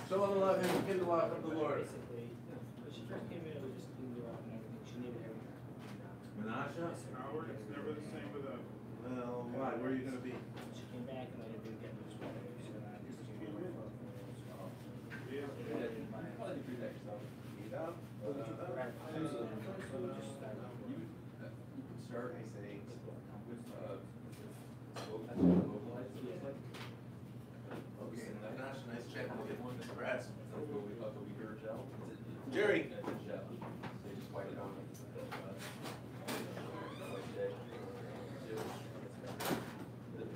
Someone love him, give the love of the Lord. Basically, when she first came in, it was just cleaned her up and everything. She needed everything. Menashe? Howard, it's never the same without. Well, why? Where are you going to be? She came back and I didn't get much better. So then I just came in for Yeah. Probably do that yourself. So we just started. You can start with Okay, Menashe, nice chat. We'll get one in the grass. gel. Jerry. Gel. So you just wipe it on.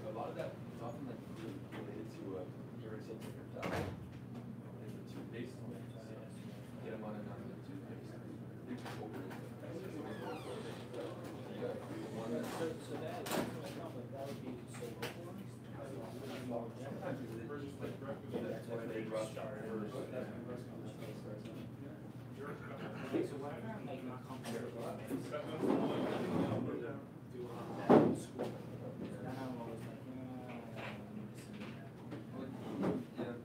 A lot of that is often like related to irritating your tongue. The toothpaste. Get them on another toothpaste. So that would be so sometimes it's just like that's why they drop starters. Okay, so whatever I'm like not comfortable with, do that in school. Then I'm always like, I don't need this and that. Yeah.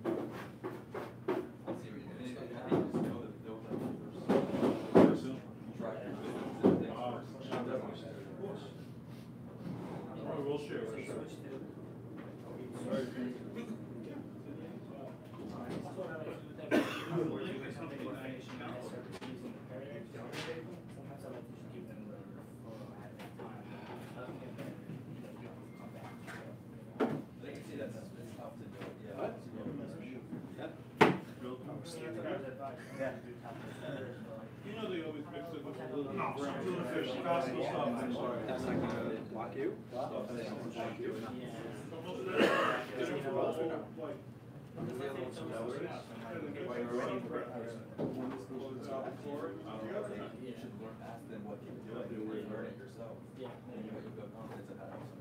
Let's see what you think. How do you just know that they'll have the first try your business and things first? We'll share. So you switch to Sorry. Alright, so what I like to do with that is something more finishing and I start using the paragraphs. Sometimes I like to just give them the photo ahead of time. I don't get that, you don't come back. They can see that's tough to do. Yeah. What? You know they always mix it with a little No, brown tuna sugar. fish, Costco stuff, I'm sorry. That's not gonna block you? Thank you. Almost there. Get it for all, like, You should learn, ask them what you're doing, you will learn it yourself. Yeah. And you will build confidence in that also.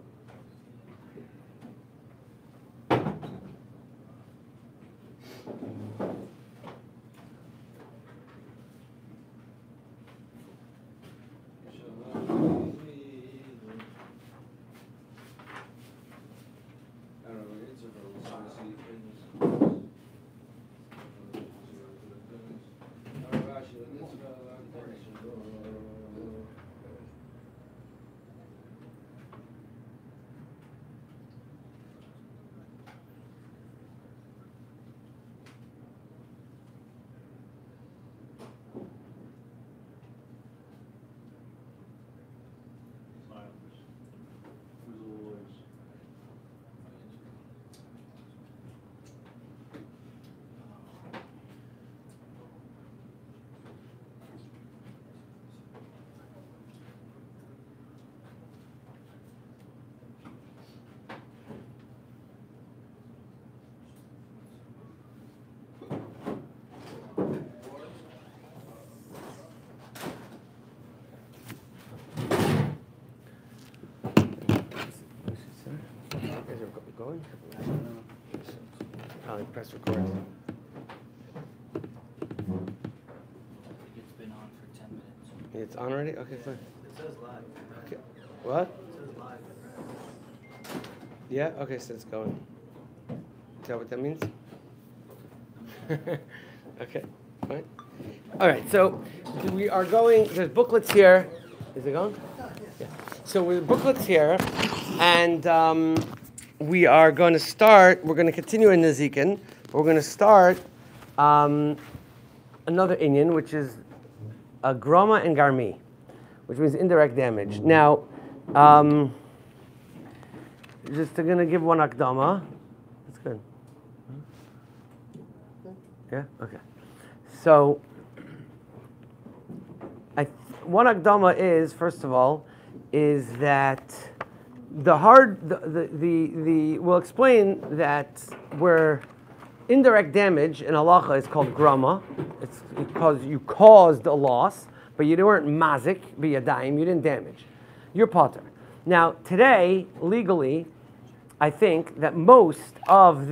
Going? I press record. It's been on for 10 minutes. It's on already? Okay, fine. It says live. Okay. What? It says live. Yeah? Okay, so it's going. Is that what that means? Okay, fine. All right, so we are going, there's booklets here. Is it going? Yeah. So with booklets here, and we are going to start, we're going to continue in Nezikin. We're going to start another inyan, which is a grama and garmi, which means indirect damage. Now, just going to give one akdama. That's good. Yeah? Okay. So, one akdama is, first of all, is that we'll explain that where indirect damage in halacha is called grama. It's because you caused a loss, but you weren't mazik, biyadayim, you didn't damage. You're potter. Now, today, legally, I think that most of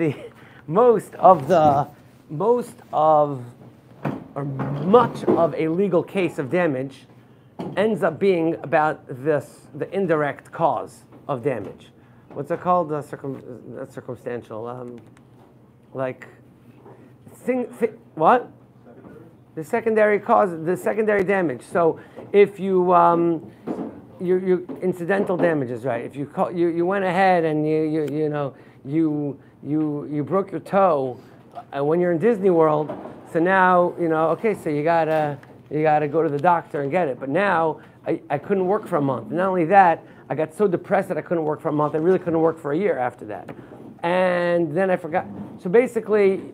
much of a legal case of damage ends up being about the indirect cause of damage. What's it called? Circumstantial. What? The secondary cause, the secondary damage. So if you incidental damages, right? If you went ahead and you broke your toe when you're in Disney World, so now okay, so you gotta go to the doctor and get it. But now I couldn't work for a month. Not only that, I got so depressed that I couldn't work for a month. I really couldn't work for a year after that. And then I forgot. So basically,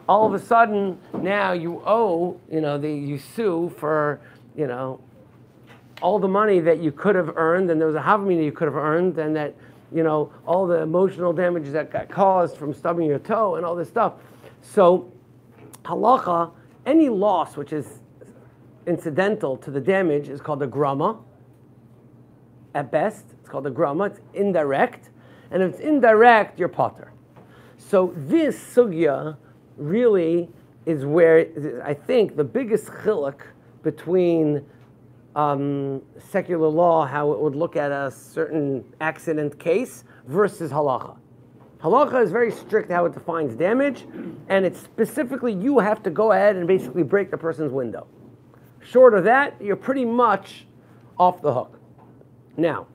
all of a sudden now you owe, you sue for, all the money that you could have earned, and there was a havamina you could have earned, and that, all the emotional damages that got caused from stubbing your toe and all this stuff. So halacha, any loss which is incidental to the damage is called a grama. At best, it's called a grama. It's indirect. And if it's indirect, you're potter. So this sugya really is where I think the biggest chiluk between secular law, how it would look at a certain accident case, versus halacha. Halacha is very strict how it defines damage, and it's specifically you have to go ahead and basically break the person's window. Short of that, you're pretty much off the hook. Now,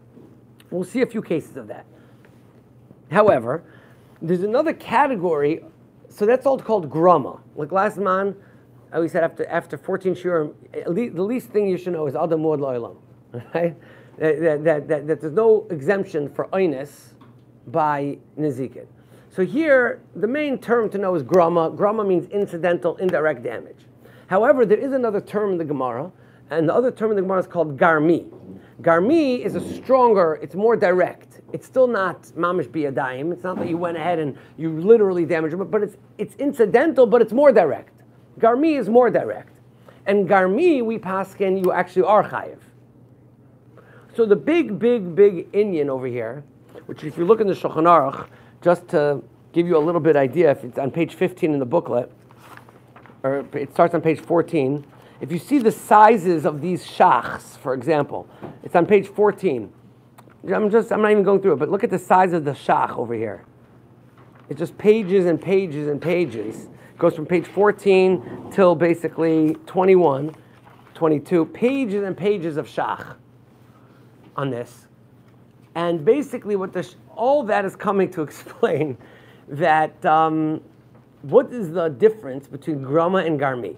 we'll see a few cases of that. However, there's another category, so that's all called grama. Like last man, I always said after 14 shurim, the least thing you should know is adam muad la'olam, right? That there's no exemption for oinus by nezikin. So here, the main term to know is grama. Grama means incidental, indirect damage. However, there is another term in the Gemara, and the other term in the Gemara is called garmi. Garmi is a stronger, it's more direct. It's still not mamish biyadayim. It's not that you went ahead and you literally damaged it, but it's incidental, but it's more direct. Garmi is more direct. And garmi, we paskin, you actually are chayiv. So the big inyan over here, which if you look in the Shulchan Aruch, just to give you a little bit idea, if it's on page 15 in the booklet, or it starts on page 14, if you see the sizes of these shachs, for example, it's on page 14. I'm not even going through it, but look at the size of the shach over here. It's just pages and pages and pages. It goes from page 14 till basically 21, 22, pages and pages of shach on this. And basically all that is coming to explain that what is the difference between grama and garmi?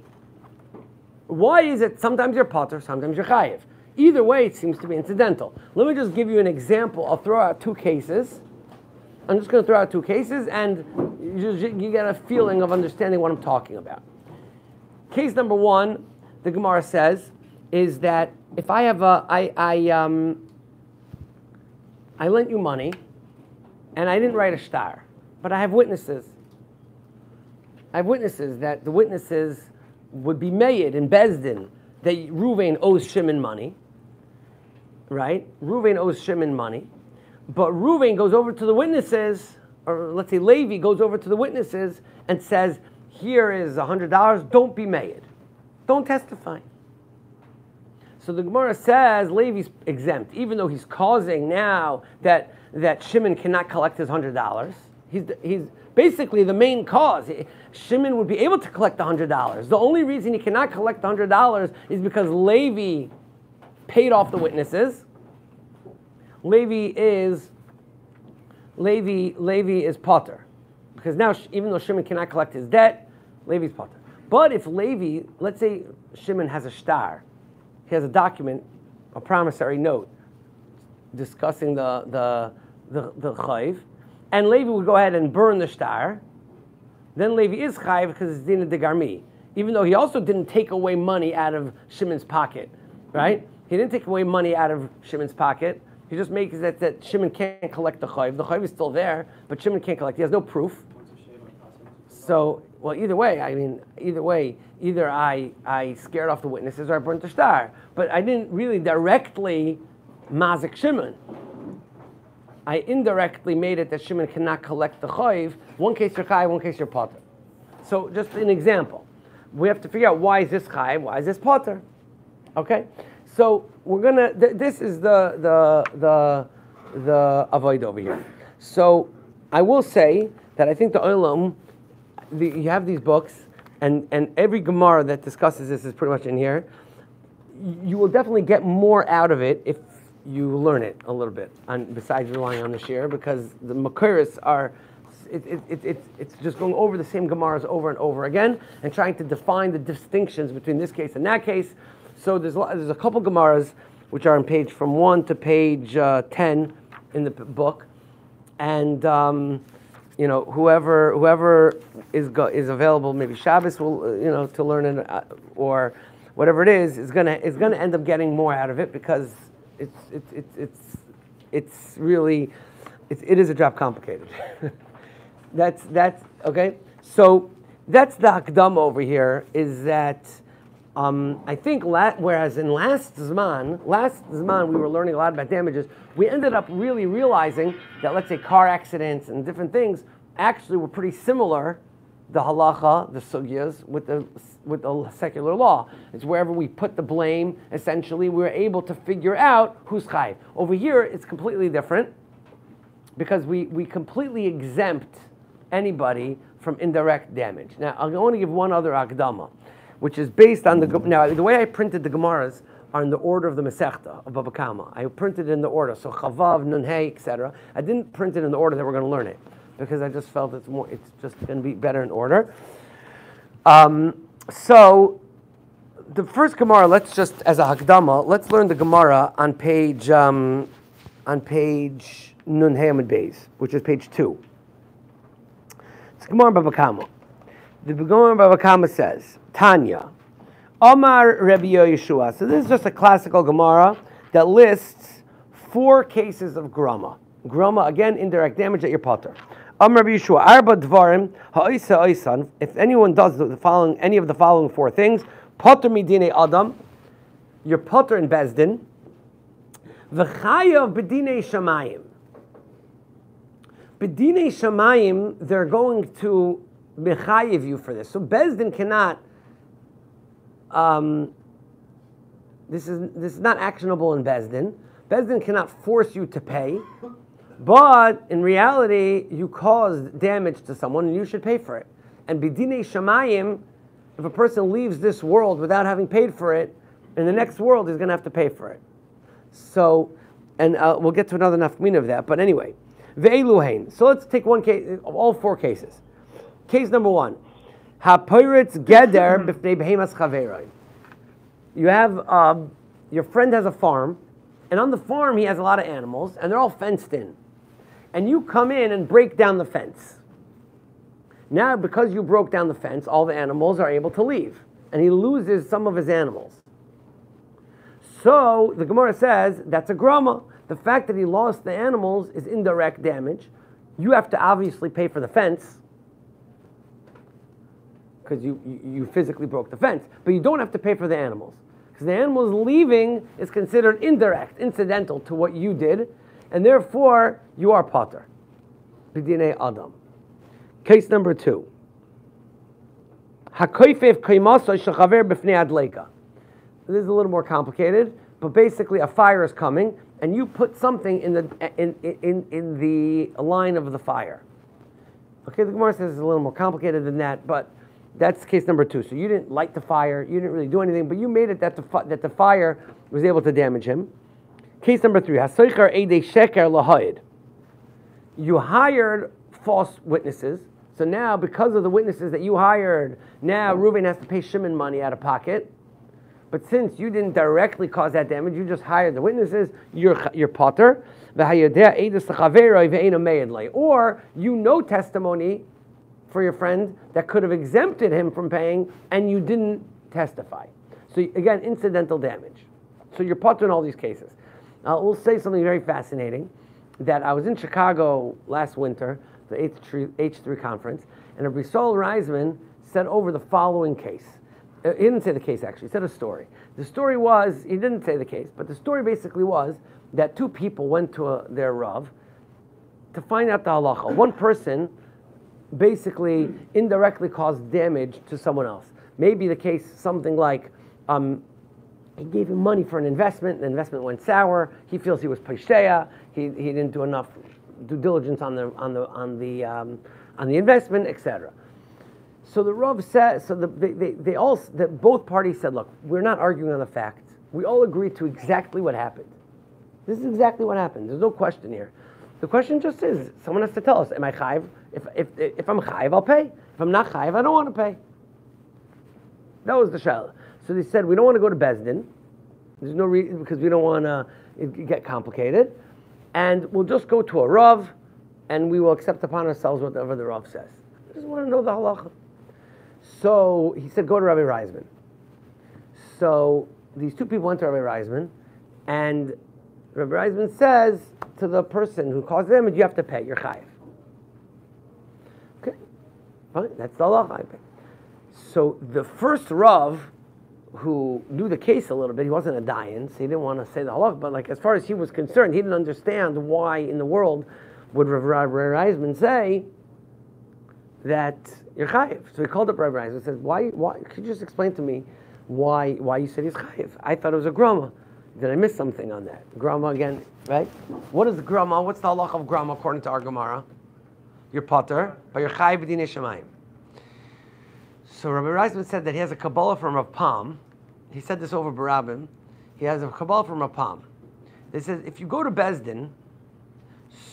Why is it sometimes you're potter, sometimes you're chayiv? Either way, it seems to be incidental. Let me just give you an example. I'll throw out two cases. I'm just going to throw out two cases, and you get a feeling of understanding what I'm talking about. Case number one, the Gemara says, is that if I have I lent you money, and I didn't write a shtar, but I have witnesses. I have witnesses that the witnesses would be made in Bezdin that Ruvain owes Shimon money, right? Ruvain owes Shimon money, but Ruvain goes over to the witnesses or let's say Levi goes over to the witnesses and says, here is $100, don't be made. Don't testify. So the Gemara says Levi's exempt, even though he's causing now that Shimon cannot collect his $100. He's basically the main cause. Shimon would be able to collect the $100. The only reason he cannot collect the $100 is because Levi paid off the witnesses. Levi is potter, because now even though Shimon cannot collect his debt, Levi's potter. But if Levi, let's say Shimon has a shtar, he has a document, a promissory note, discussing the chayv, and Levi would go ahead and burn the shtar, then Levi is chayv because it's Dina de Garmi, even though he also didn't take away money out of Shimon's pocket, right? He didn't take away money out of Shimon's pocket. He just makes that Shimon can't collect the chayv. The chayv is still there, but Shimon can't collect. He has no proof. So, well, either way, either I scared off the witnesses or I burnt the shtar. But I didn't really directly mazik Shimon. I indirectly made it that Shimon cannot collect the chayv. One case you're chayv, one case you're potter. So, just an example. We have to figure out why is this chayv, why is this potter. Okay? So we're gonna. This is the avoid over here. So I will say that I think the olam. You have these books, and every Gemara that discusses this is pretty much in here. You will definitely get more out of it if you learn it a little bit, besides relying on the shir, because the makiris are. It's just going over the same Gemaras over and over again, and trying to define the distinctions between this case and that case. So there's a couple Gemaras which are on page from 1 to page 10 in the book, and whoever is available, maybe Shabbos will to learn it or whatever it is gonna end up getting more out of it, because it's really it is a job complicated. that's okay. So that's the hakdam over here, is that. I think, whereas in last Zman, we were learning a lot about damages, we ended up really realizing that, let's say, car accidents and different things actually were pretty similar, the halacha, the sugyas, with the secular law. It's wherever we put the blame, essentially, we're able to figure out who's chayv. Over here, it's completely different, because we completely exempt anybody from indirect damage. Now, I want to give one other akdama, which is based on the way I printed the Gemaras are in the order of the Masechta of Baba Kama. I printed it in the order, so Chavav, Nun Hey, etc. I didn't print it in the order that we're going to learn it, because I just felt it's just going to be better in order. So the first Gemara, let's just, as a Hakdama, let's learn the Gemara on page Nun Hey Amud Beis, which is page 2. It's Gemara Baba Kama. The Gemara Baba Kama says, Tanya, Omar Rabbi Yeshua. So this is just a classical Gemara that lists 4 cases of grama. Grama, again, indirect damage that you're potter. Omar Rabbi Yeshua, Arba Dvarim, Ha'isa Oisan. If anyone does any of the following 4 things, potter midine Adam, you're potter in Bezdin, V'chayav b'dinei Shamayim. B'dinei Shamayim, they're going to mechayiv you for this. So Bezdin cannot. This is not actionable in Bezdin. Bezdin cannot force you to pay, but in reality, you caused damage to someone and you should pay for it. And b'dinei shamayim, if a person leaves this world without having paid for it, in the next world he's going to have to pay for it. So, and we'll get to another nafkamina of that. But anyway, ve'eluhain. So let's take one case, all 4 cases. Case number 1. Haporitz geder b'fnei behemas chaveroi. You have, your friend has a farm, and on the farm he has a lot of animals, and they're all fenced in. And you come in and break down the fence. Now, because you broke down the fence, all the animals are able to leave, and he loses some of his animals. So, the Gemara says, that's a grama. The fact that he lost the animals is indirect damage. You have to obviously pay for the fence, because you physically broke the fence, but you don't have to pay for the animals, because the animals leaving is considered indirect, incidental to what you did, and therefore you are potter. b'dinei adam. Case number 2. Hakoifef kaimasoi shechaver b'fnei adleika. This is a little more complicated, but basically a fire is coming, and you put something in the line of the fire. Okay, the Gemara says it's a little more complicated than that, but that's case number 2. So you didn't light the fire, you didn't really do anything, but you made it that the fire was able to damage him. Case number 3, hasoichar eidei sheker lahoid. You hired false witnesses, so now because of the witnesses that you hired, now Reuben has to pay Shimon money out of pocket. But since you didn't directly cause that damage, you just hired the witnesses, you're potter. Or you know testimony for your friend that could have exempted him from paying, and you didn't testify. So again, incidental damage. So you're potter in all these cases. We'll say something very fascinating, that I was in Chicago last winter, the H3 conference, and Rabbi Saul Reisman said over the following case. He didn't say the case actually, he said a story. The story was, he didn't say the case, but the story basically was that 2 people went to their Rav to find out the halacha. One person basically indirectly caused damage to someone else. Maybe the case, something like, he gave him money for an investment, the investment went sour, he feels he was pesheya, he didn't do enough due diligence on the investment, etc. So the Rav said, so both parties said, look, we're not arguing on the facts. We all agree to exactly what happened. This is exactly what happened. There's no question here. The question just is, someone has to tell us, am I chayiv? If I'm chayiv, I'll pay. If I'm not chayiv, I don't want to pay. That was the shaila. So they said, we don't want to go to Beis Din. There's no reason, because we don't want to get complicated. And we'll just go to a Rav, and we will accept upon ourselves whatever the Rav says. I just want to know the halacha. So he said, go to Rabbi Reisman. So these 2 people went to Rabbi Reisman, and Rabbi Reisman says to the person who caused damage, you have to pay, you're chayiv. Okay, fine, that's the halacha. So the first Rav, who knew the case a little bit, he wasn't a dayan, so he didn't want to say the halacha, but like as far as he was concerned, he didn't understand why in the world would Rabbi Reisman say that you're chayiv. So he called up Rabbi Reisman and said, why, could you just explain to me why you said he's chayiv? I thought it was a grama. Did I miss something on that? Grama again, right? What is the grama? What's the halacha of grama according to our Gemara? You're potter, but you're chayiv b'dinei shamayim. So Rabbi Reisman said that he has a Kabbalah from Rav Pam. He said this over Barabim. He has a Kabbalah from Rav Pam. It says, if you go to Beis Din,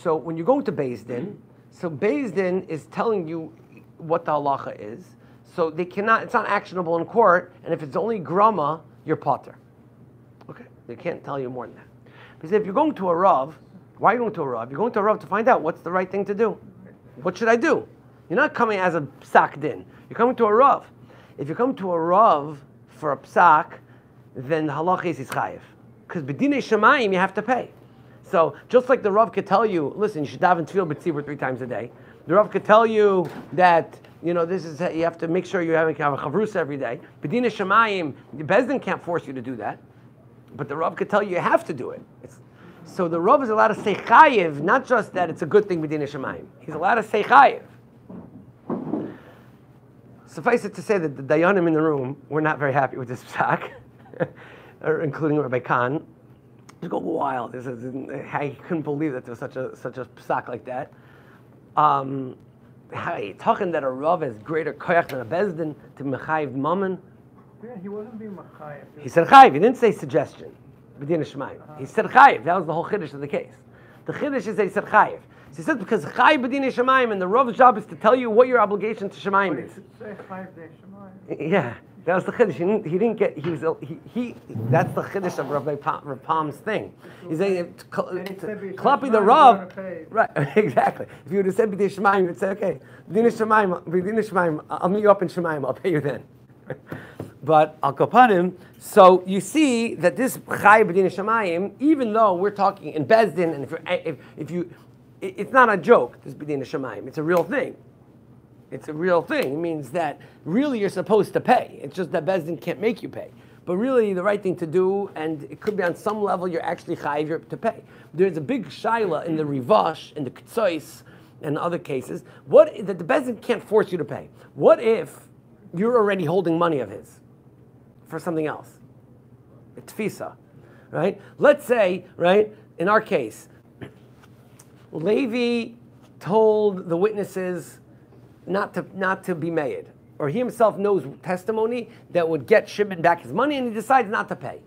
so when you go to Beis Din, so Beis Din is telling you what the halacha is. So they cannot, it's not actionable in court, and if it's only grama, you're potter. Okay? They can't tell you more than that. Because if you're going to a Rav, why are you going to a Rav? You're going to a Rav to find out what's the right thing to do. What should I do? You're not coming as a psak din. You're coming to a Rav. If you come to a Rav for a psak, then the halacha is chayiv. Because b'dinei shamayim you have to pay. So just like the Rav could tell you, listen, you should daven tefillah b'tzibur 3 times a day. The Rav could tell you that, this is, you have to make sure you have a chavrusa every day. B'dinei shamayim, the Beis Din can't force you to do that. But the Rav could tell you have to do it. So the Rav is allowed to say chayiv, not just that it's a good thing b'dinei shamayim. He's allowed to say chayiv. Suffice it to say that the dayanim in the room were not very happy with this psak, including Rabbi Khan. Just go wild. I couldn't believe that there was such a psak like that. Talking that a Rav has greater koyach than a Beis Din to mechayiv mammon. Yeah, he wasn't being machayev. He said chayiv. He didn't say suggestion. B'dinei shamayim. He said chayiv. That was the whole chiddush of the case. The chiddush is that he said chayiv. So he said because chayiv b'dinei shamayim, and the Rav's job is to tell you what your obligation to shamayim is. Say chayiv b'dinei shamayim. Yeah, that was the chiddush. He didn't get. He was. He. That's the chiddush of Rav Pam's thing. He's saying klapi the Rav. Right. Exactly. If you would have said b'dinei shamayim, you'd say okay, b'dinei shamayim. I'll meet you up in shamayim. I'll pay you then. But al kapanim, so you see that this chayiv b'dinei shamayim, even though we're talking in Beis Din, and if you, it's not a joke. This b'dinei shamayim, it's a real thing. It's a real thing. It means that really you're supposed to pay. It's just that Beis Din can't make you pay. But really the right thing to do, and it could be on some level you're actually chayiv to pay. There's a big shaila in the Rivash, in the Ketzois, and other cases, what that the Bezdin can't force you to pay. What if you're already holding money of his for something else? A tfisa, right? Let's say, right, in our case, Levi told the witnesses not to be made, or he himself knows testimony that would get Shimon back his money, and he decides not to pay.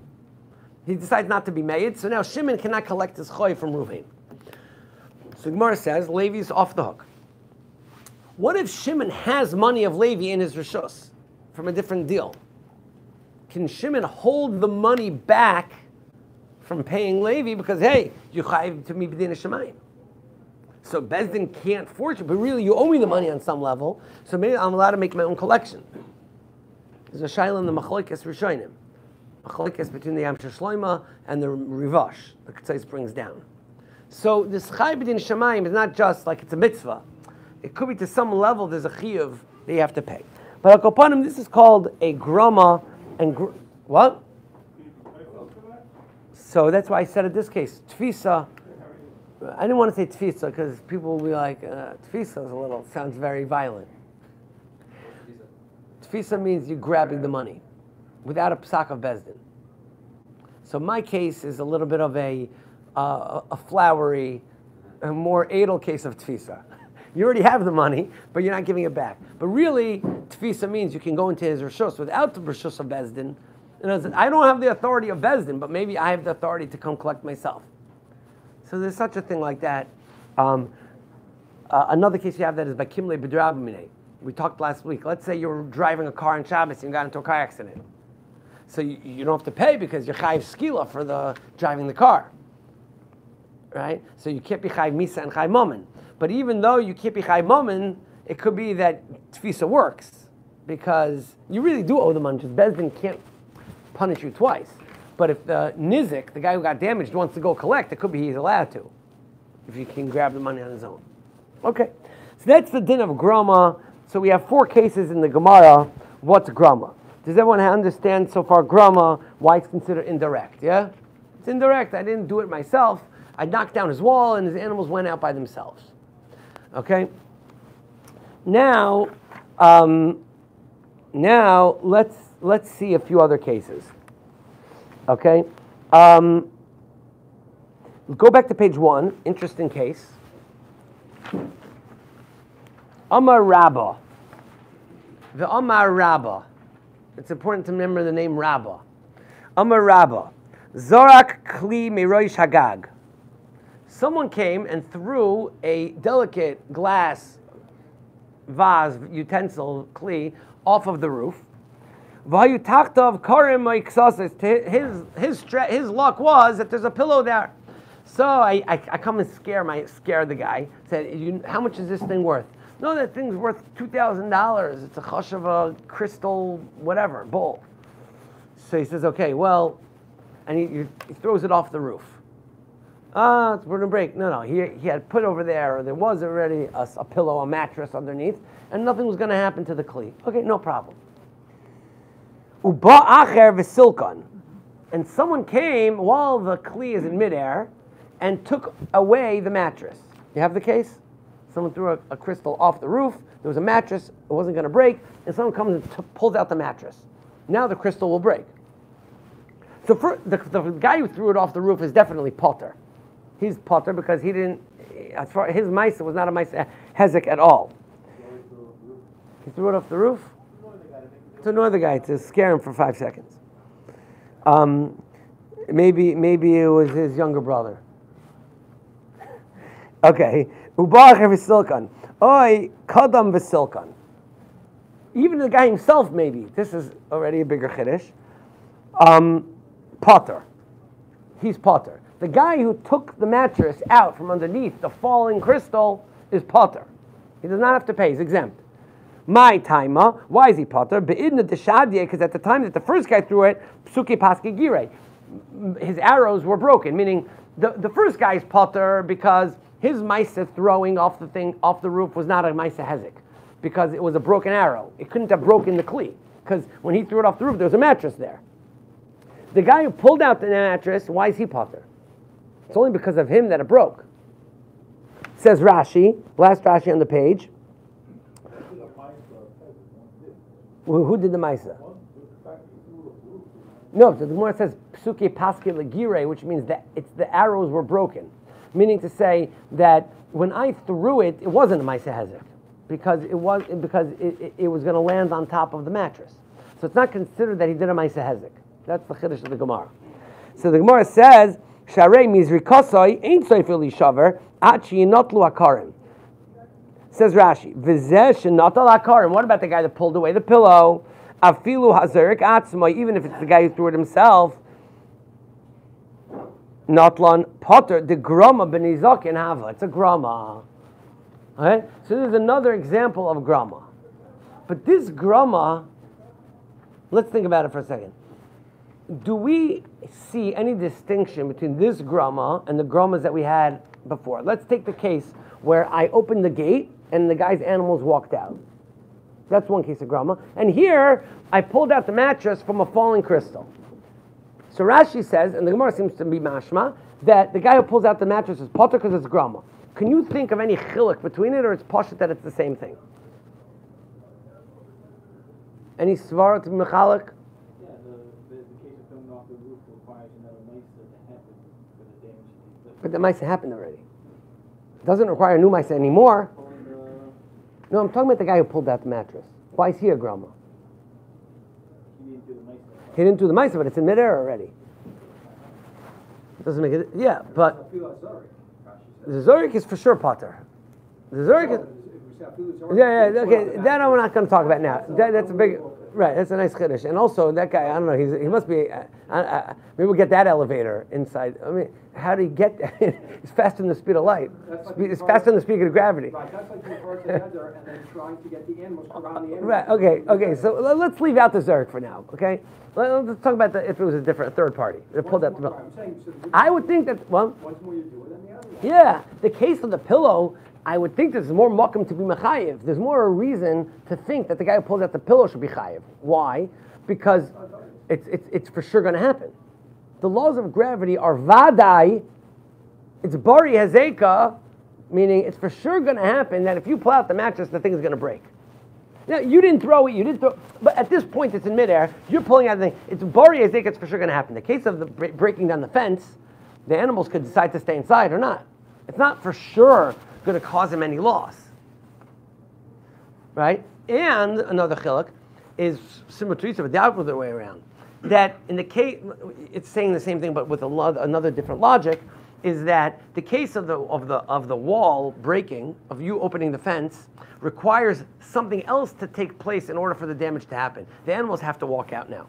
He decides not to be made, so now Shimon cannot collect his choy from Ruvain. So Gemara says Levi's off the hook. What if Shimon has money of Levi in his rishus from a different deal? Can Shimon hold the money back from paying Levi because, hey, you chayiv to me b'din shemayim? So Bezdin can't force you, but really you owe me the money on some level, so maybe I'm allowed to make my own collection. There's a shayla in the machlokes rishonim. Machlokes between the Yamshir Shloima and the Rivash, the Ketzais brings down. So this chayiv b'din shemayim is not just like it's a mitzvah. It could be to some level there's a chiyuv that you have to pay. But Akopanim, this is called a grama and what? So that's why I said in this case, tfisa. I didn't want to say tfisa because people will be like, tfisa sounds very violent. Tfisa means you're grabbing the money without a psak of Bezdin. So my case is a little bit of a flowery, a more edel case of tfisa. You already have the money, but you're not giving it back. But really, tfisa means you can go into his rishus without the rishus of Bezdin. And I don't have the authority of Bezdin, but maybe I have the authority to come collect myself. So there's such a thing like that. Another case you have that is by Kimle B'drabimine. We talked last week. Let's say you're driving a car on Shabbos and you got into a car accident. So you don't have to pay because you're chayiv skila for the driving the car. Right? So you can't be chayiv misa and chayiv mammon. But even though you can't be chayiv mammon, it could be that tfisa works because you really do owe the money. Just Bezdin can't punish you twice. But if the nizik, the guy who got damaged, wants to go collect, it could be he's allowed to, if he can grab the money on his own. Okay, so that's the din of grama. So we have 4 cases in the Gemara. What's grama? Does everyone understand so far grama, why it's considered indirect? Yeah? It's indirect. I didn't do it myself. I knocked down his wall and his animals went out by themselves. Okay? Now let's see a few other cases. Okay, go back to page 1. Interesting case. Amar Rabba. The Amar Rabba. It's important to remember the name Rabba. Amar Rabba. Zorak kli miroish hagag. Someone came and threw a delicate glass vase, utensil, kli, off of the roof. His luck was that there's a pillow there. So I come and scare the guy. Said, how much is this thing worth? No, that thing's worth $2,000. It's a chashava crystal whatever bowl. So he says, okay, well, and he throws it off the roof. We're gonna break. No, he had put over there, or there was already a pillow, a mattress underneath, and nothing was gonna happen to the kli. Okay, no problem. Uba acher v'silkan, and someone came while the kli is in midair and took away the mattress. You have the case? Someone threw a crystal off the roof. There was a mattress. It wasn't going to break, and someone comes and pulls out the mattress. Now the crystal will break. So for the guy who threw it off the roof is definitely potter. He's potter because he didn't. As far his maisa was not a maisa hezek at all. He threw it off the roof. To annoy the guy, to scare him for 5 seconds. Maybe it was his younger brother. Okay. Ubacher v'silkan. Oi, kadam v'silkan. Even the guy himself, maybe. This is already a bigger chiddush. Potter. He's potter. The guy who took the mattress out from underneath the falling crystal is potter. He does not have to pay. He's exempt. My taima, why is he potter? Be'idna deshadye, because at the time that the first guy threw it, psuki paske gire, his arrows were broken. Meaning, the first guy's potter because his maisa throwing off the roof was not a maisa hezek, because it was a broken arrow. It couldn't have broken the kli, because when he threw it off the roof, there was a mattress there. The guy who pulled out the mattress, why is he potter? It's only because of him that it broke. Says Rashi, last Rashi on the page. Who did the Maisa? No, the Gemara says Psuke Paske Legire, which means that the arrows were broken. Meaning to say that when I threw it, it wasn't a Maisa Hezek. Because it was going to land on top of the mattress. So it's not considered that he did a Maisa Hezek. That's the Chiddush of the Gemara. So the Gemara says, Sharei Mizri Kosoi ain't Soifil Lishaver, Achi Notlu Akarim. Says Rashi, Vizeh Shenotal Akarim. What about the guy that pulled away the pillow? Afilu Hazarik Atzmai, even if it's the guy who threw it himself. Notlan Potter, the Grama Benizok in Hava. It's a Grama. Right? So there's another example of Grama. But this Grama, let's think about it for a second. Do we see any distinction between this Grama and the Gramas that we had before? Let's take the case where I opened the gate and the guy's animals walked out. That's one case of Grama. And here, I pulled out the mattress from a falling crystal. So Rashi says, and the Gemara seems to be mashma, that the guy who pulls out the mattress is potter because it's Grama. Can you think of any chiluk between it, or it's pashut that it's the same thing? Any svara to be mechalik? Yeah, the case of coming off the roof requires another Maisa to happen for the damage to be fixed. But the Maisa happened already. It doesn't require a new Maisa anymore. No, I'm talking about the guy who pulled out the mattress. Why is he a Grama? He didn't do the Maisa. He didn't do the Maisa, but it's in midair already. It doesn't make it, yeah, but the Zorik is for sure potter. The Zorik is... Yeah, okay, that we're not going to talk about now. That's a big... Right, that's a nice chiddush. And also, that guy, I don't know, he must be... maybe we'll get that elevator inside. I mean, how do you get that? It's faster than the speed of light. It's faster than the speed of gravity. Right, that's like you work together and then trying to get the animals around the animals. Right, okay, so let's leave out the Zurich for now, okay? Let's talk about if it was a third party. It pulled out the pillow. I would think that, well... Once more you do it than the other one. Yeah, the case of the pillow, I would think there's more makom to be mechayiv. There's more a reason to think that the guy who pulls out the pillow should be chayiv. Why? Because it's for sure going to happen. The laws of gravity are vadai. It's bari hazeka, meaning it's for sure going to happen that if you pull out the mattress, the thing is going to break. Now, you didn't throw it, but at this point it's in midair, you're hazeka, out the thing, it's bari hazeka, it's for sure going to happen. The case of the breaking down the fence, the animals could decide to stay inside or not. It's not for sure going to cause him any loss. Right? And another chiluk is similar to but the opposite way around. That in the case, it's saying the same thing but with another different logic, is that the case of the wall breaking, of you opening the fence, requires something else to take place in order for the damage to happen. The animals have to walk out now.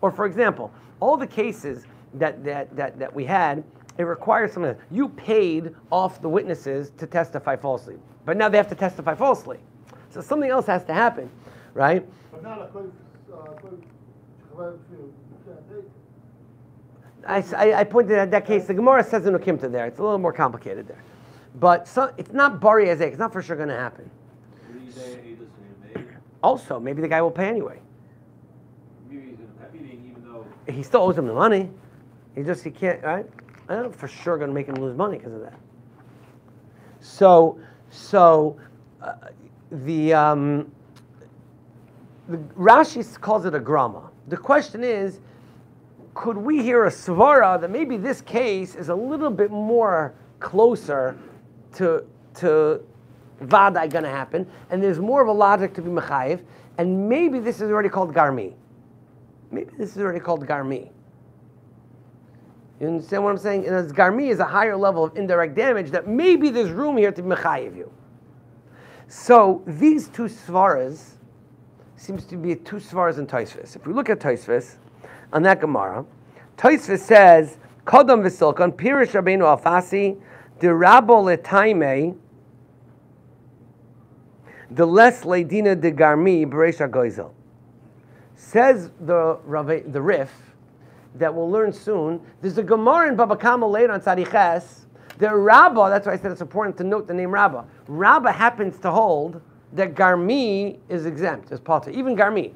Or for example, all the cases that we had, it requires something. You paid off the witnesses to testify falsely, but now they have to testify falsely. So something else has to happen, right? But not I pointed at that case. The Gemara says in Ukimta there. It's a little more complicated there, but it's not bari azek. It's not for sure going to happen. Also, maybe the guy will pay anyway. He still owes him the money. He can't, right? I don't know, for sure going to make him lose money because of that. So the Rashi calls it a grama. The question is, could we hear a svara that maybe this case is a little bit more closer to vadai going to happen, and there's more of a logic to be mechayiv, and maybe this is already called garmi. Maybe this is already called garmi. You understand what I'm saying? And as garmi is a higher level of indirect damage, that maybe there's room here to mechayiv you. So these two svaras seems to be two svaras in Tosfos. If we look at Tosfos, on that Gemara, Tosfos says, Kodam v'silkon, Pirish Rabbeinu Alfasi, the Rabo letaime, the less Dina de garmi, Beresh HaGoizel. Says the Rif, that we'll learn soon, there's a Gemara in Baba Kama later on Tzadiches, the Rabbah, that's why I said it's important to note the name Rabbah. Rabbah happens to hold that Garmi is exempt, as Pater, even Garmi.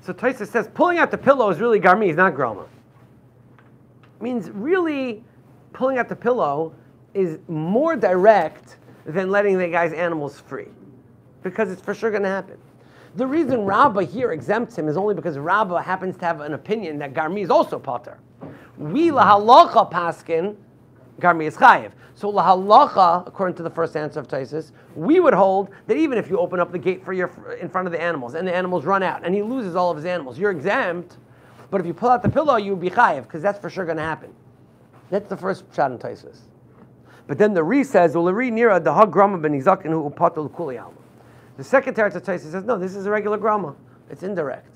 So Tosfos says pulling out the pillow is really Garmi, it's not Groma. Means really pulling out the pillow is more direct than letting the guy's animals free, because it's for sure going to happen. The reason Rabbah here exempts him is only because Rabbah happens to have an opinion that Garmi is also potter. We lahalacha paskin, Garmi is chayiv. So lahalacha, according to the first answer of Taisus, we would hold that even if you open up the gate in front of the animals and the animals run out and he loses all of his animals, you're exempt. But if you pull out the pillow, you would be chayiv, because that's for sure going to happen. That's the first shot in Taisus. But then the Re says, "Uleri nira dahag grama ben izakin hu upatul kuli alma." The second teretz of Taisus says, "No, this is a regular grama. It's indirect.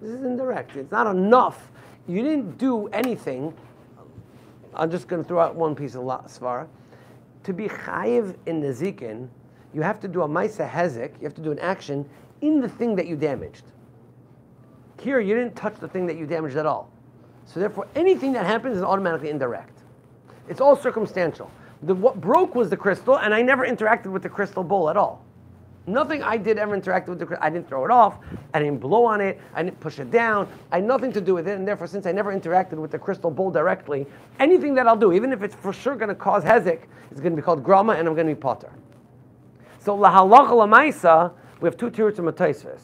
This is indirect. It's not enough. You didn't do anything." I'm just going to throw out one piece of svara. To be chayiv in nezikin, you have to do a ma'aseh hezek. You have to do an action in the thing that you damaged. Here, you didn't touch the thing that you damaged at all. So therefore, anything that happens is automatically indirect. It's all circumstantial. What broke was the crystal, and I never interacted with the crystal bowl at all. Nothing I did ever interacted with the crystal. I didn't throw it off. I didn't blow on it. I didn't push it down. I had nothing to do with it, and therefore, since I never interacted with the crystal bowl directly, anything that I'll do, even if it's for sure going to cause hezek, is going to be called grama, and I'm going to be potter. So lahalacha lamaisa, we have two tiruts of Taisvis.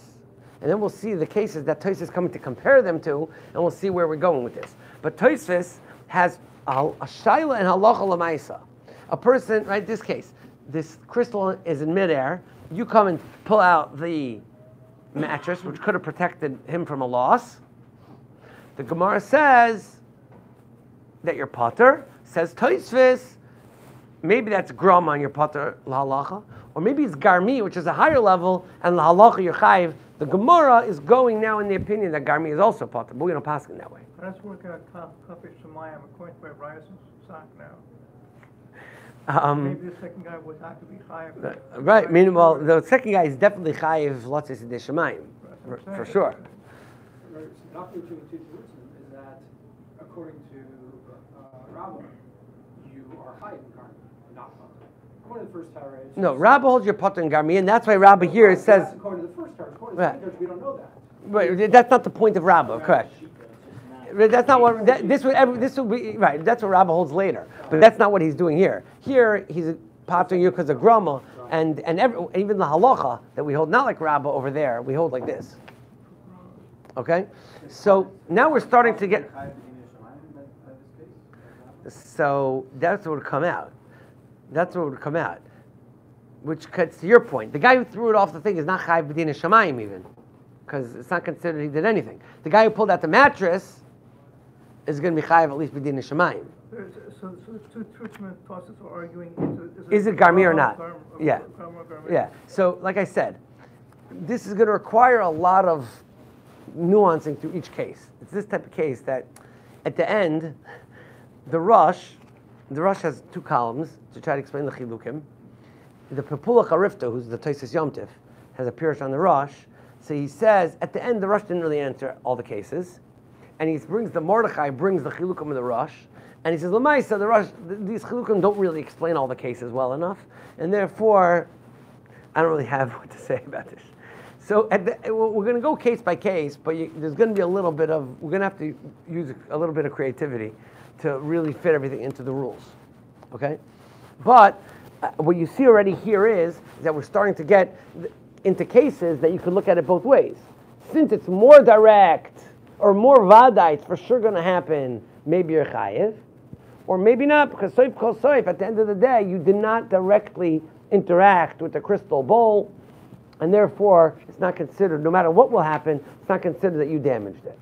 And then we'll see the cases that Tosfos is coming to compare them to, and we'll see where we're going with this. But Tosfos has a shaila and halacha lamaisa. A person, right, this case, this crystal is in midair, you come and pull out the mattress, which could have protected him from a loss. The Gemara says that you're potter, says Tosfos, maybe that's grama on your potter lahalacha, or maybe it's garmi, which is a higher level, and lahalacha you're chayiv. The Gemara is going now in the opinion that garmi is also potter, but we don't pass it that way. Let's work out Kafish Shemayim according to my Rias sock now. Maybe the second guy would have to be chayiv. Right. Meanwhile, the second guy is definitely chayiv lotzis de shemayim, for sure. Right. So not between two solutions is that according to Rabbah, you are chayiv in garmi, not potter. According to the first Torah, No, Rabbah holds your potter and garmi, and that's why Rabbah here says. That's according to the first Torah. According to the second Torah, we don't know that. Right. That's not the point of Rabbah. Correct. That's not what this would be right. That's what Rabbah holds later, but that's not what he's doing here. Here he's pottering you because of grama, and even the halacha that we hold not like Rabbah over there, we hold like this. Okay, so now we're starting to get. So that's what would come out. That's what would come out, which cuts to your point. The guy who threw it off the thing is not chayiv b'din shamayim even, because it's not considered he did anything. The guy who pulled out the mattress is going to be chayiv at least b'din shamayim. So two Tosfos are arguing. Is it garmi or not? Yeah. Yeah. So, like I said, this is going to require a lot of nuancing through each case. It's this type of case that, at the end, the Rush has two columns to try to explain the chilukim. The Pepula Charifta, who's the Tosfos Yom Tif, has a pirush on the Rush. So he says, at the end, the Rush didn't really answer all the cases. And he brings the Mordechai, brings the chilukim of the Rush. And he says, Lamaisa, the Rush, these chilukim don't really explain all the cases well enough. And therefore, I don't really have what to say about this. So we're going to go case by case, but there's going to be we're going to have to use a little bit of creativity to really fit everything into the rules. Okay? But what you see already here is that we're starting to get into cases that you can look at it both ways. Since it's more direct or more vadai, it's for sure going to happen, maybe you're chayiv, or maybe not, because soif kol soif, at the end of the day, you did not directly interact with the crystal bowl, and therefore it's not considered, no matter what will happen, it's not considered that you damaged it.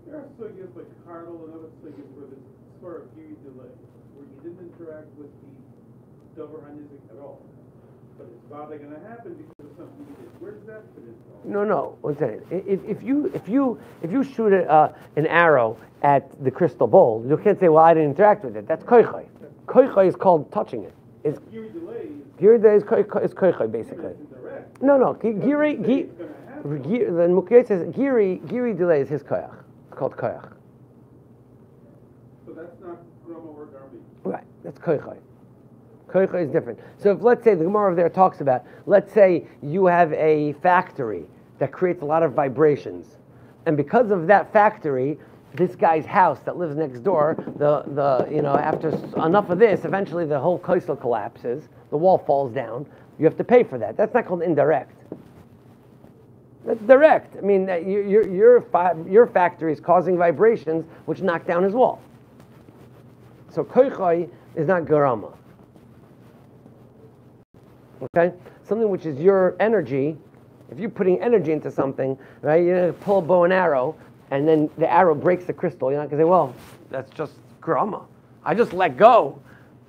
There are sugyas like carnal and other sugyas where there's sort of huge delay, where you didn't interact with the dover hanizik at all. But it's probably going to happen because of something you did. Where does that fit in? No. One second. If you shoot an arrow at the crystal bowl, you can't say, "Well, I didn't interact with it." That's koichai. Koichai is called touching it. It's Giri delay is koichai basically. indirect. No. Giri. The Mukiyot says giri delay is his koyach. It's called koyach. So that's not grama or garmi. Right. That's koichai. Koicha is different. So if, let's say, the Gemara over there talks about, let's say you have a factory that creates a lot of vibrations. And because of that factory, this guy's house that lives next door, after enough of this, eventually the whole koisel collapses, the wall falls down, you have to pay for that. That's not called indirect. That's direct. I mean, your factory is causing vibrations which knock down his wall. So koichai is not garama. Okay? Something which is your energy, if you're putting energy into something, right, you pull a bow and arrow, and then the arrow breaks the crystal, you're not going to say, well, that's just grama. I just let go.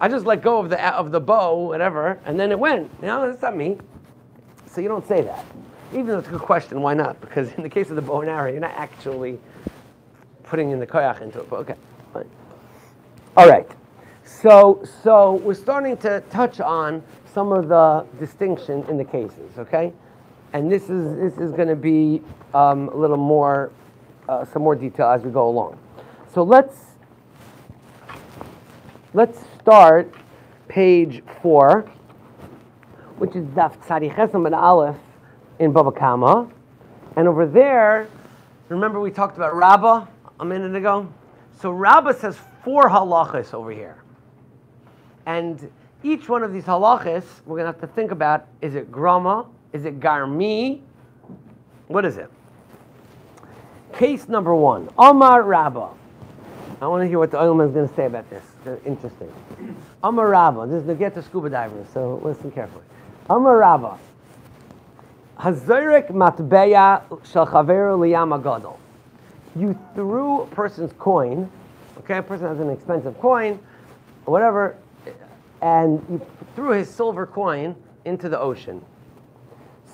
I just let go of the bow, whatever, and then it went. That's not me. So you don't say that. Even though it's a good question, why not? Because in the case of the bow and arrow, you're not actually putting in the koyach into it. But okay, fine. All right. So we're starting to touch on some of the distinction in the cases, okay? And this is going to be a little more, some more detail as we go along. So let's start page 4, which is Daf Tzadi Chesam and Aleph in Baba Kama. And over there, remember we talked about Rabbah a minute ago? So Rabbah says 4 halachas over here. And each one of these halachas, we're going to have to think about, is it grama? Is it garmi? What is it? Case number 1, Amar Rabbah. I want to hear what the oilman is going to say about this. Interesting. Amar Rabbah. This is the get to scuba divers, so listen carefully. Amar Rabbah. Hazorek matbeya shel chaver liyam agadol. You threw a person's coin. Okay, a person has an expensive coin, or whatever, and you threw his silver coin into the ocean.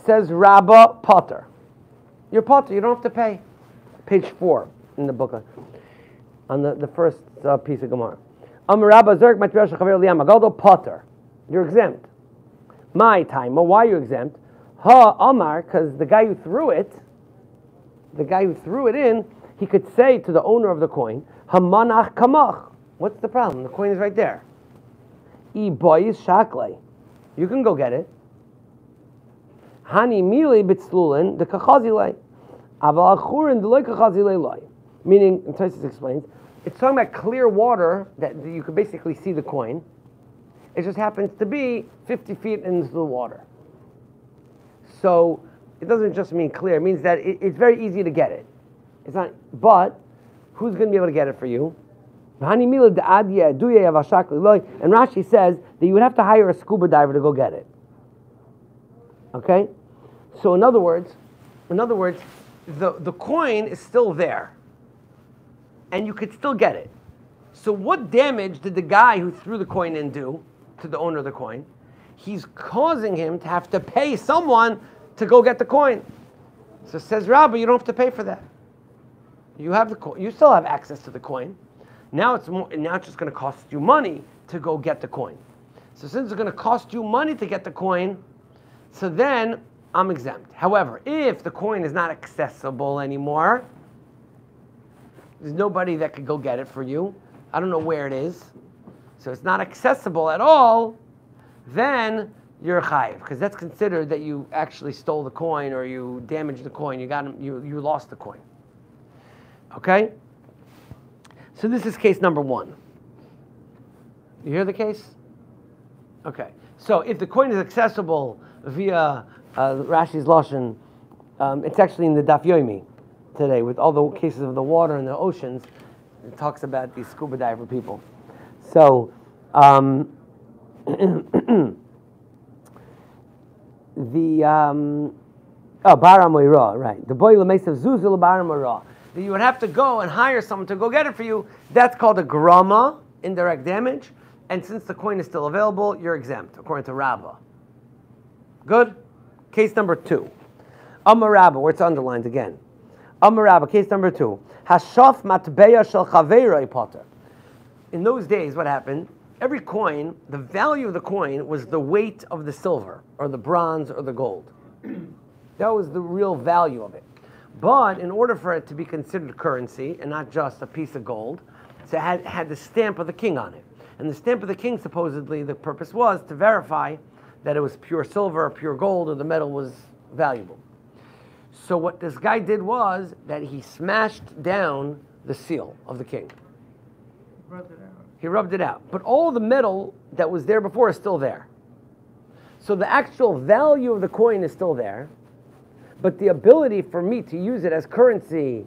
Says Rabbah Potter. You're Potter. You don't have to pay. Page 4 in the book, on the first piece of Gemara. Amar Rabbah Zerk matbeya shel chaver liyam agadol Potter. You're exempt. My time. Well, why are you exempt? Ha Amar, because the guy who threw it in, he could say to the owner of the coin, Hamanach kamach. What's the problem? The coin is right there. I boys shaklei. You can go get it. Hani mili bitzlulin de kachazilei. Aval achurin de loy kachazilei loy. Meaning, and Tosis explains, it's talking about clear water that you could basically see the coin. It just happens to be 50 feet into the water. So it doesn't just mean clear. It means that it's very easy to get it. It's not. But who's going to be able to get it for you? And Rashi says that you would have to hire a scuba diver to go get it. Okay? So in other words, the coin is still there. And you could still get it. So what damage did the guy who threw the coin in do to the owner of the coin? He's causing him to have to pay someone to go get the coin. So says Rabbah, you don't have to pay for that. You have the coin. You still have access to the coin. Now it's just going to cost you money to go get the coin. So since it's going to cost you money to get the coin, so then I'm exempt. However, if the coin is not accessible anymore, there's nobody that could go get it for you. I don't know where it is. So it's not accessible at all, then you're chayiv, because that's considered that you actually stole the coin or you damaged the coin. You lost the coin. Okay? So this is case number 1. You hear the case? Okay. So if the coin is accessible via Rashi's Lashon, it's actually in the Daf Yomi today with all the cases of the water and the oceans. It talks about these scuba diver people. So, Baramoira, right. The boy lemesa zuzil Baramoira. You would have to go and hire someone to go get it for you. That's called a grama, indirect damage. And since the coin is still available, you're exempt, according to Rabbah. Good? Case number 2. Amar Rabbah, where it's underlined again. Amar Rabbah, case number 2. Hashaf matbeya shel chaveiroi potter. In those days, what happened? Every coin, the value of the coin was the weight of the silver, or the bronze, or the gold. That was the real value of it. But in order for it to be considered currency, and not just a piece of gold, so it had the stamp of the king on it. And the stamp of the king, supposedly, the purpose was to verify that it was pure silver, or pure gold, or the metal was valuable. So what this guy did was that he smashed down the seal of the king. Rubbed it out. He rubbed it out. But all the metal that was there before is still there. So the actual value of the coin is still there, but the ability for me to use it as currency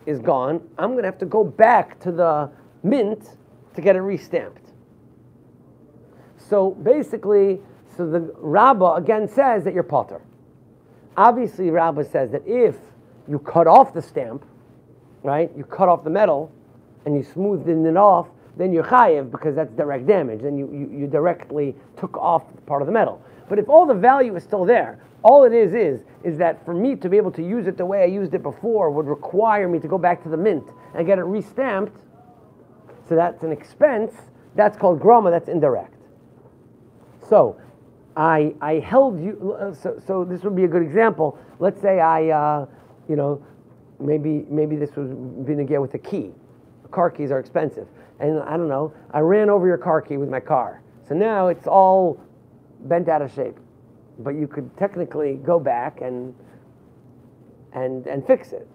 is gone. I'm going to have to go back to the mint to get it restamped. So basically, the Rabbah again says that you're potter. Obviously, Rabbah says that if you cut off the stamp, right, you cut off the metal, and you smoothed it off, then you're chayev because that's direct damage. Then you directly took off part of the metal. But if all the value is still there, all it is that for me to be able to use it the way I used it before would require me to go back to the mint and get it restamped. So that's an expense. That's called groma. That's indirect. So I held you. So this would be a good example. Let's say maybe this was being again with a key. Car keys are expensive, and I don't know. I ran over your car key with my car, so now it's all bent out of shape. But you could technically go back and fix it.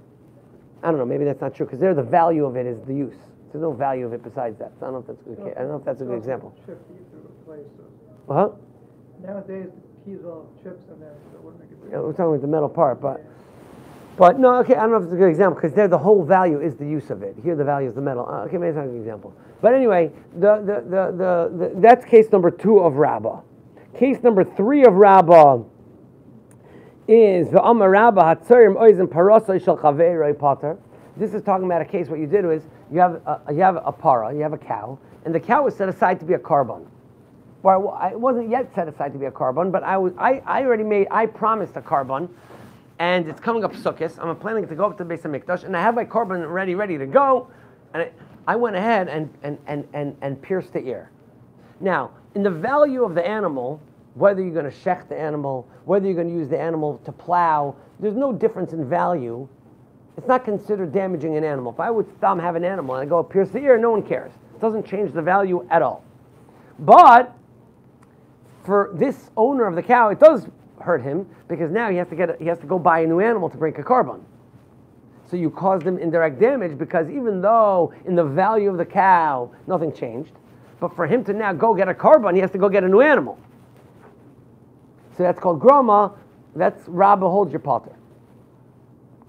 I don't know. Maybe that's not true because there the value of it is the use. There's no value of it besides that. So I don't know if that's a good. I don't know if that's a good example. Chip you to replace those. Huh? Nowadays, the keys all have chips in them, so it wouldn't make a Yeah, we're difference. talking about the metal part, but no. Okay, I don't know if it's a good example because there the whole value is the use of it. Here the value is the metal. Okay, maybe it's not a good example. But anyway, that's case number 2 of Rabbah. Case number 3 of Rabbah is the Amar Rabbah Hatzarim Oizen Parasai Shel Chaverei Pater. This is talking about a case. What you did was you have a para, you have a cow, and the cow was set aside to be a carbon. Well, it wasn't yet set aside to be a carbon, but I promised a carbon, and it's coming up Sukkot. I'm planning to go up to the Beis HaMikdash, and I have my carbon ready to go, and I went ahead and pierced the ear. Now, in the value of the animal, whether you're going to shech the animal, whether you're going to use the animal to plow, there's no difference in value. It's not considered damaging an animal. If I would have an animal and I go pierce the ear, no one cares. It doesn't change the value at all. But for this owner of the cow, it does hurt him because now he has to go buy a new animal to break a carbon. So you caused him indirect damage because even though in the value of the cow nothing changed, but for him to now go get a carbon, he has to go get a new animal. So that's called groma. That's Rabbah holds your potter.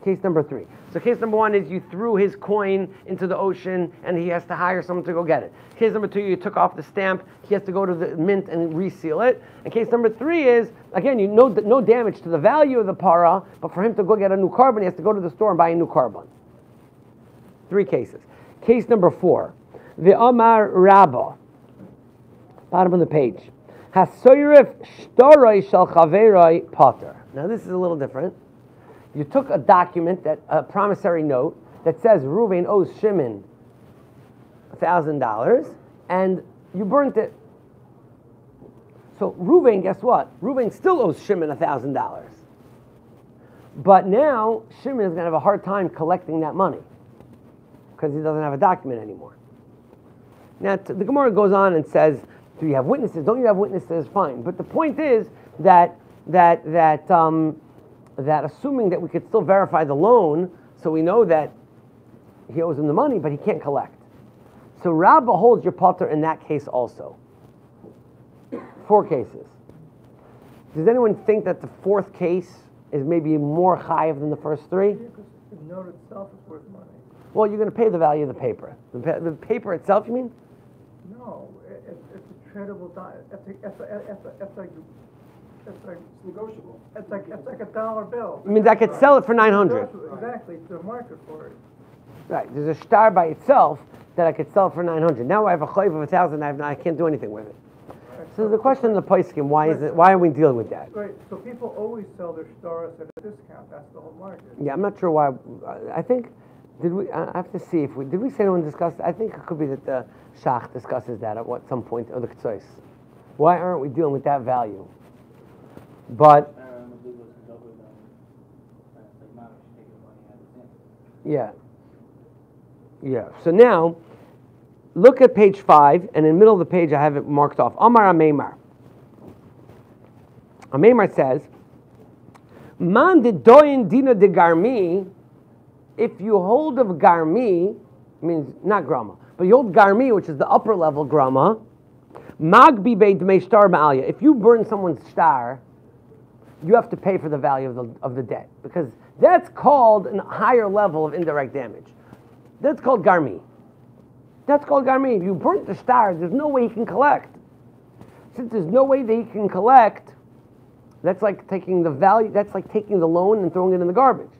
Case number 3. So case number 1 is you threw his coin into the ocean and he has to hire someone to go get it. Case number 2, you took off the stamp, he has to go to the mint and reseal it. And case number 3 is, again, no damage to the value of the para, but for him to go get a new carbon, he has to go to the store and buy a new carbon. 3 cases. Case number 4, the Amar Rabbah, bottom of the page. Hasoyrif shtoroi shel chaveroi potter. Now this is a little different. You took a document, a promissory note, that says Reuven owes Shimon $1,000, and you burnt it. So Reuven, guess what? Reuven still owes Shimon $1,000. But now Shimon is going to have a hard time collecting that money because he doesn't have a document anymore. Now the Gemara goes on and says, do you have witnesses? Don't you have witnesses? Fine. But the point is that assuming that we could still verify the loan, so we know that he owes him the money, but he can't collect. So Rabbah holds your potter in that case also. 4 cases. Does anyone think that the 4th case is maybe more chayiv than the first 3? Yeah, because the note itself is worth money. Well, you're going to pay the value of the paper. The paper itself, you mean? No, it's a tradable it's like negotiable. It's like a dollar bill. I mean, I could sell it for $900. Exactly, to the market for it. Right. There's a star by itself that I could sell for $900. Now I have a chayiv of 1,000. I can't do anything with it. Right. So the question in the poskim, why are we dealing with that? Right. So people always sell their stars at a discount. That's the whole market. Yeah, I'm not sure why. I think I have to see if did we say anyone discussed? I think it could be that the shach discusses that at some point or the ktsois. Why aren't we dealing with that value? But yeah. So now, look at page 5, and in the middle of the page I have it marked off. Amar Ameimar. Ameimar says, "Man de doyin Dina de garmi." If you hold of garmi, means not grama. But the old garmi, which is the upper level grama, magbi beid me star ma'alya. If you burn someone's star, you have to pay for the value of the debt, because that's called a higher level of indirect damage. That's called garmi. That's called garmi. If you burnt the star, there's no way he can collect. Since there's no way that he can collect, that's like taking the value. That's like taking the loan and throwing it in the garbage.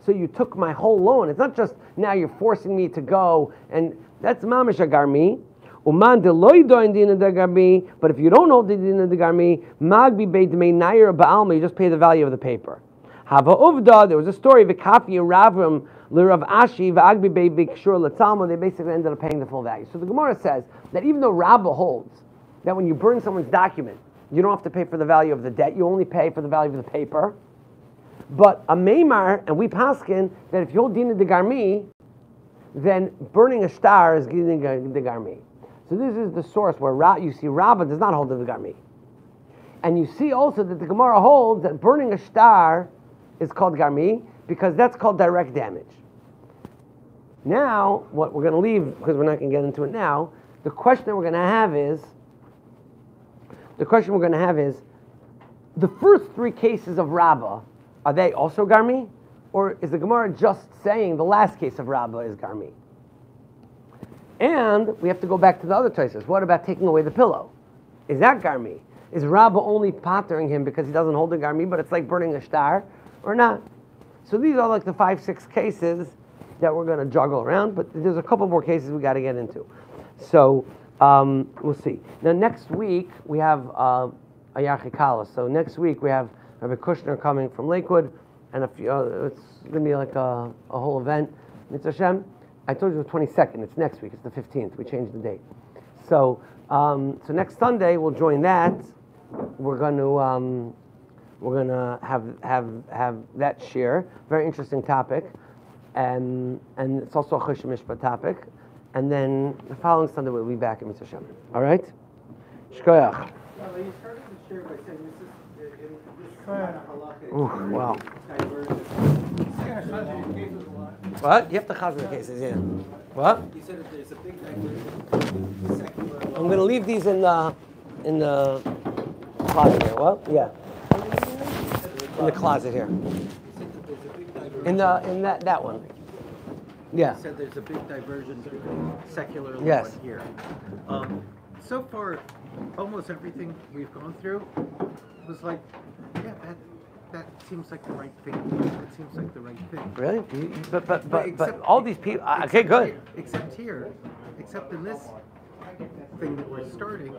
So you took my whole loan. It's not just now you're forcing me to go, and that's mamash garmi. Uman deloy doin dina de garmi. But if you don't hold the dina de garmi, magbi beid me nair ba'alma. You just pay the value of the paper. Hava uvda. There was a story of a kafi Ravim l'Rav Ashi v'agbi beid bikshur l'talma. They basically ended up paying the full value. So the Gemara says that even though Rabbah holds that when you burn someone's document, you don't have to pay for the value of the debt. You only pay for the value of the paper. But a meimar, and we paskin, that if you hold dina de garmi, then burning a star is dina de garmi. So this is the source where you see Rabbah does not hold the garmi. And you see also that the Gemara holds that burning a star is called garmi, because that's called direct damage. Now, what we're going to leave, because we're not going to get into it now, the question we're going to have is, the first three cases of Rabbah, are they also garmi? Or is the Gemara just saying the last case of Rabbah is garmi? And we have to go back to the other choices. What about taking away the pillow? Is that garmi? Is Rabbah only pottering him because he doesn't hold the garmi, but it's like burning a star, or not? So these are like the 5-6 cases that we're going to juggle around, but there's a couple more cases we got to get into. So we'll see. Now next week we have a Yachikala. So next week we have Rabbi Kushner coming from Lakewood, and it's going to be like a whole event. Mitzvah Hashem. I told you the 22nd. It's next week. It's the 15th. We changed the date. So next Sunday we'll join that. We're going to have that share. Very interesting topic, and it's also a Chosh Mishpat topic. And then the following Sunday we'll be back in Mitzvah Hashem. All right? Shkoyach. You started the share by saying this Wow. What? You have to chazir cases, yeah. What? You said that there's a big divergence. Secular. I'm going to leave these in the closet here. What? Yeah. In the closet here. You said that there's a big divergence. In that one. Yeah. You said there's a big divergence between secular law Yes. and here. So far, almost everything we've gone through was like, yeah, that seems like the right thing. That seems like the right thing. Really? But all these people. Okay, good. Except in this thing that we're starting,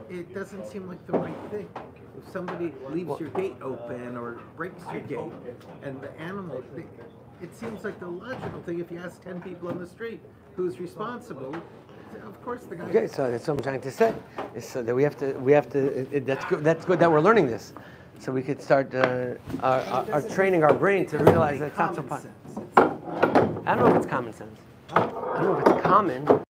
it doesn't seem like the right thing. If somebody leaves your gate open or breaks your gate, and the animal, it seems like the logical thing. If you ask 10 people on the street who's responsible, of course the guy. Okay, so that's what I'm trying to say. Is so that we have to. That's good. That's good that we're learning this, so we could start our training our brain to realize that it's not so fun. I don't know if it's common sense. I don't know if it's common.